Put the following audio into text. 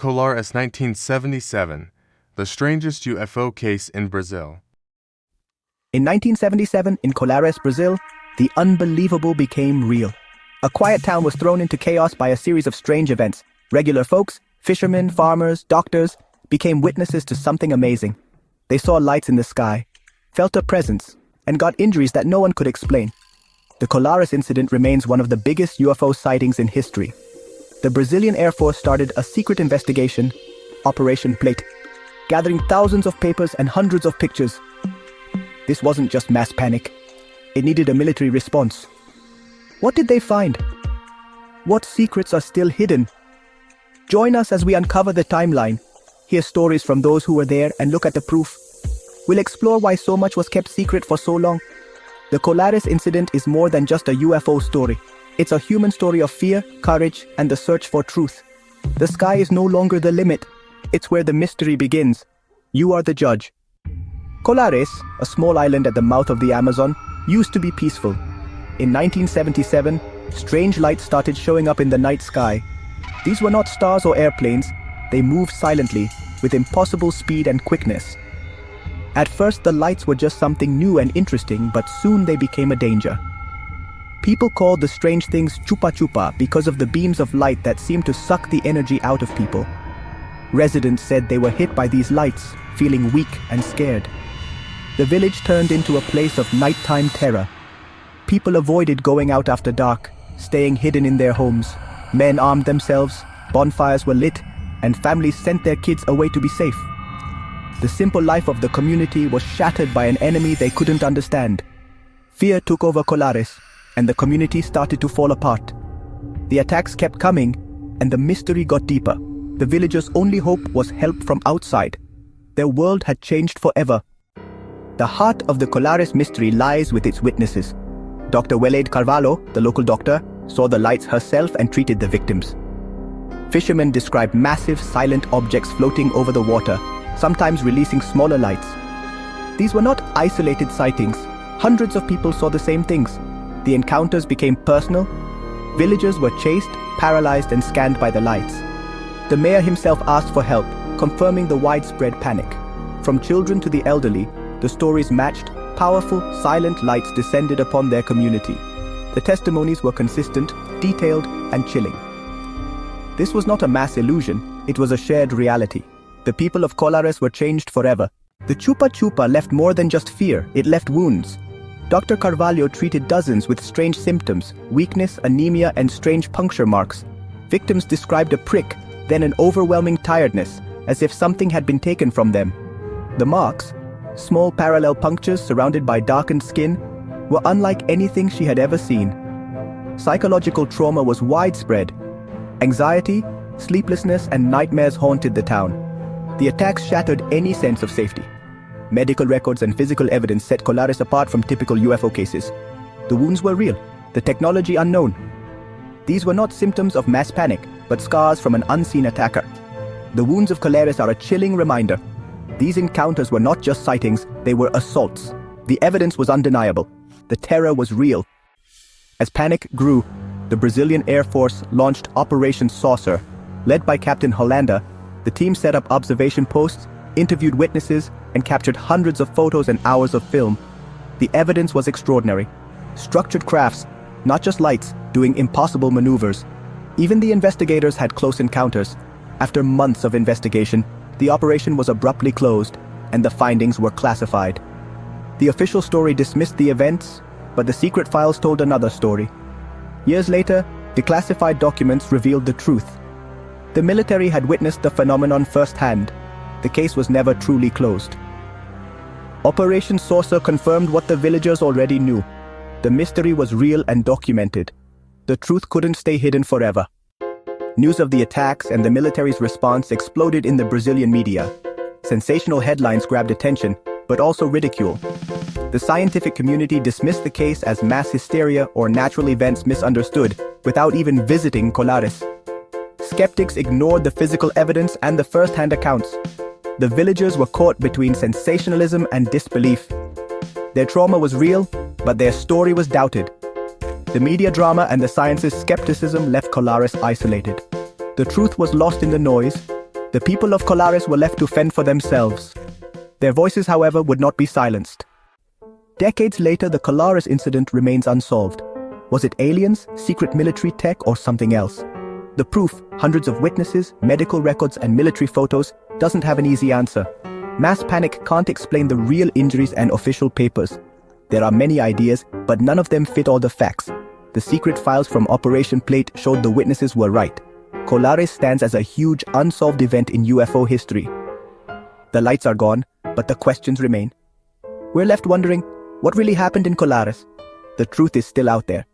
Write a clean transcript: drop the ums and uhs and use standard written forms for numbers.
Colares 1977, the strangest UFO case in Brazil. In 1977, in Colares, Brazil, the unbelievable became real. A quiet town was thrown into chaos by a series of strange events. Regular folks, fishermen, farmers, doctors, became witnesses to something amazing. They saw lights in the sky, felt a presence, and got injuries that no one could explain. The Colares incident remains one of the biggest UFO sightings in history. The Brazilian Air Force started a secret investigation, Operation Plate, gathering thousands of papers and hundreds of pictures. This wasn't just mass panic. It needed a military response. What did they find? What secrets are still hidden? Join us as we uncover the timeline, hear stories from those who were there, and look at the proof. We'll explore why so much was kept secret for so long. The Colares incident is more than just a UFO story. It's a human story of fear, courage, and the search for truth. The sky is no longer the limit. It's where the mystery begins. You are the judge. Colares, a small island at the mouth of the Amazon, used to be peaceful. In 1977, strange lights started showing up in the night sky. These were not stars or airplanes. They moved silently, with impossible speed and quickness. At first, the lights were just something new and interesting, but soon they became a danger. People called the strange things chupa-chupa because of the beams of light that seemed to suck the energy out of people. Residents said they were hit by these lights, feeling weak and scared. The village turned into a place of nighttime terror. People avoided going out after dark, staying hidden in their homes. Men armed themselves, bonfires were lit, and families sent their kids away to be safe. The simple life of the community was shattered by an enemy they couldn't understand. Fear took over Colares, and the community started to fall apart. The attacks kept coming, and the mystery got deeper. The villagers' only hope was help from outside. Their world had changed forever. The heart of the Colares mystery lies with its witnesses. Dr. Weleide Carvalho, the local doctor, saw the lights herself and treated the victims. Fishermen described massive, silent objects floating over the water, sometimes releasing smaller lights. These were not isolated sightings. Hundreds of people saw the same things. The encounters became personal. Villagers were chased, paralyzed, and scanned by the lights. The mayor himself asked for help, confirming the widespread panic. From children to the elderly, the stories matched. Powerful, silent lights descended upon their community. The testimonies were consistent, detailed, and chilling. This was not a mass illusion, it was a shared reality. The people of Colares were changed forever. The Chupa Chupa left more than just fear, it left wounds. Dr. Carvalho treated dozens with strange symptoms, weakness, anemia, and strange puncture marks. Victims described a prick, then an overwhelming tiredness, as if something had been taken from them. The marks, small parallel punctures surrounded by darkened skin, were unlike anything she had ever seen. Psychological trauma was widespread. Anxiety, sleeplessness, and nightmares haunted the town. The attacks shattered any sense of safety. Medical records and physical evidence set Colares apart from typical UFO cases. The wounds were real, the technology unknown. These were not symptoms of mass panic, but scars from an unseen attacker. The wounds of Colares are a chilling reminder. These encounters were not just sightings, they were assaults. The evidence was undeniable. The terror was real. As panic grew, the Brazilian Air Force launched Operation Saucer. Led by Captain Hollanda, the team set up observation posts, interviewed witnesses, and captured hundreds of photos and hours of film. The evidence was extraordinary. Structured crafts, not just lights, doing impossible maneuvers. Even the investigators had close encounters. After months of investigation, the operation was abruptly closed, and the findings were classified. The official story dismissed the events, but the secret files told another story. Years later, declassified documents revealed the truth. The military had witnessed the phenomenon firsthand. The case was never truly closed. Operation Saucer confirmed what the villagers already knew. The mystery was real and documented. The truth couldn't stay hidden forever. News of the attacks and the military's response exploded in the Brazilian media. Sensational headlines grabbed attention, but also ridicule. The scientific community dismissed the case as mass hysteria or natural events misunderstood, without even visiting Colares. Skeptics ignored the physical evidence and the first-hand accounts. The villagers were caught between sensationalism and disbelief. Their trauma was real, but their story was doubted. The media drama and the science's skepticism left Colares isolated. The truth was lost in the noise, The people of Colares were left to fend for themselves. Their voices, however, would not be silenced. Decades later, the Colares incident remains unsolved. Was it aliens, secret military tech, or something else? The proof, hundreds of witnesses, medical records, and military photos, doesn't have an easy answer. Mass panic can't explain the real injuries and official papers. There are many ideas, but none of them fit all the facts. The secret files from Operation Plate showed the witnesses were right. Colares stands as a huge unsolved event in UFO history. The lights are gone, but the questions remain. We're left wondering, what really happened in Colares? The truth is still out there,